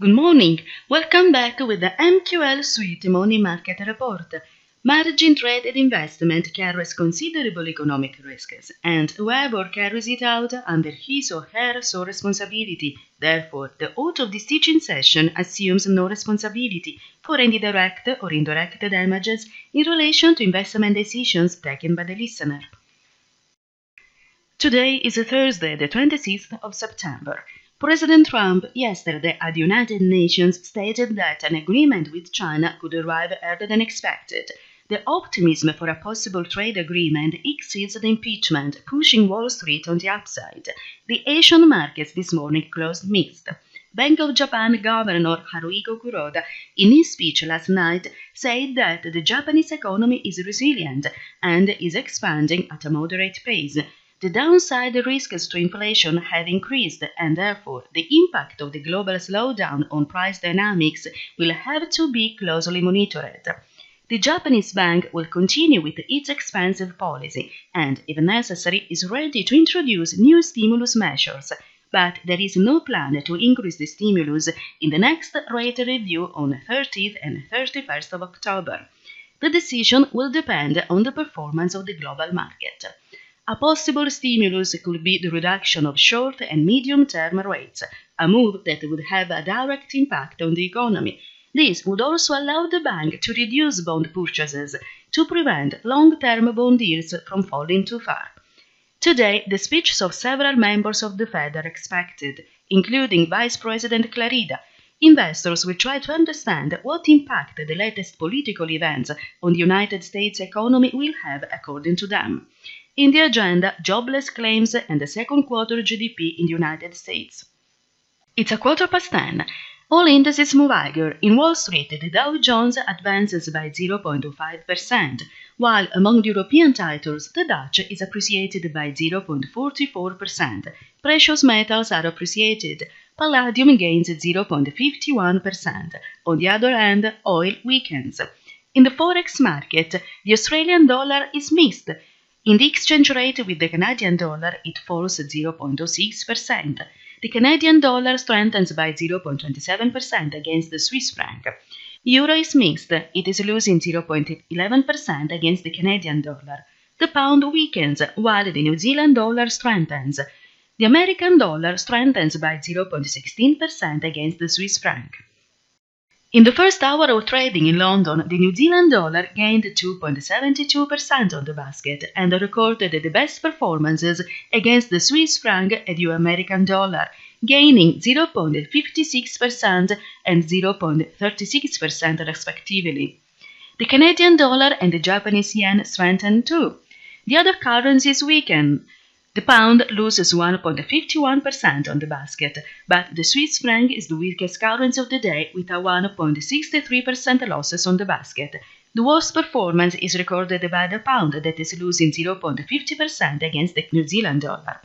Good morning. Welcome back with the MQL Suite Money Market Report. Margin traded investment carries considerable economic risks, and whoever carries it out under his or her sole responsibility. Therefore, the oath of this teaching session assumes no responsibility for any direct or indirect damages in relation to investment decisions taken by the listener. Today is Thursday, the 26th of September. President Trump yesterday at the United Nations stated that an agreement with China could arrive earlier than expected. The optimism for a possible trade agreement exceeds the impeachment, pushing Wall Street on the upside. The Asian markets this morning closed mixed. Bank of Japan Governor Haruhiko Kuroda, in his speech last night, said that the Japanese economy is resilient and is expanding at a moderate pace. The downside risks to inflation have increased, and therefore the impact of the global slowdown on price dynamics will have to be closely monitored. The Japanese bank will continue with its expansive policy and, if necessary, is ready to introduce new stimulus measures, but there is no plan to increase the stimulus in the next rate review on 30th and 31st of October. The decision will depend on the performance of the global market. A possible stimulus could be the reduction of short and medium-term rates, a move that would have a direct impact on the economy. This would also allow the bank to reduce bond purchases to prevent long-term bond yields from falling too far. Today, the speeches of several members of the Fed are expected, including Vice President Clarida. Investors will try to understand what impact the latest political events on the United States economy will have according to them. In the agenda, jobless claims and the second quarter GDP in the United States. It's 10:15. All indices move higher. In Wall Street, the Dow Jones advances by 0.05%, while among the European titles, the Dutch is appreciated by 0.44%. Precious metals are appreciated. Palladium gains 0.51%. On the other hand, oil weakens. In the forex market, the Australian dollar is mixed. In the exchange rate with the Canadian dollar, it falls 0.06%. The Canadian dollar strengthens by 0.27% against the Swiss franc. Euro is mixed. It is losing 0.11% against the Canadian dollar. The pound weakens, while the New Zealand dollar strengthens. The American dollar strengthens by 0.16% against the Swiss franc. In the first hour of trading in London, the New Zealand dollar gained 2.72% on the basket and recorded the best performances against the Swiss franc and the American dollar, gaining 0.56% and 0.36% respectively. The Canadian dollar and the Japanese yen strengthened too. The other currencies weakened. The pound loses 1.51% on the basket, but the Swiss franc is the weakest currency of the day with a 1.63% losses on the basket. The worst performance is recorded by the pound that is losing 0.50% against the New Zealand dollar.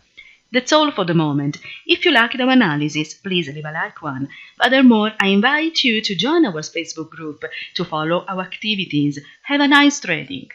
That's all for the moment. If you like our analysis, please leave a like one. Furthermore, I invite you to join our Facebook group to follow our activities. Have a nice trading.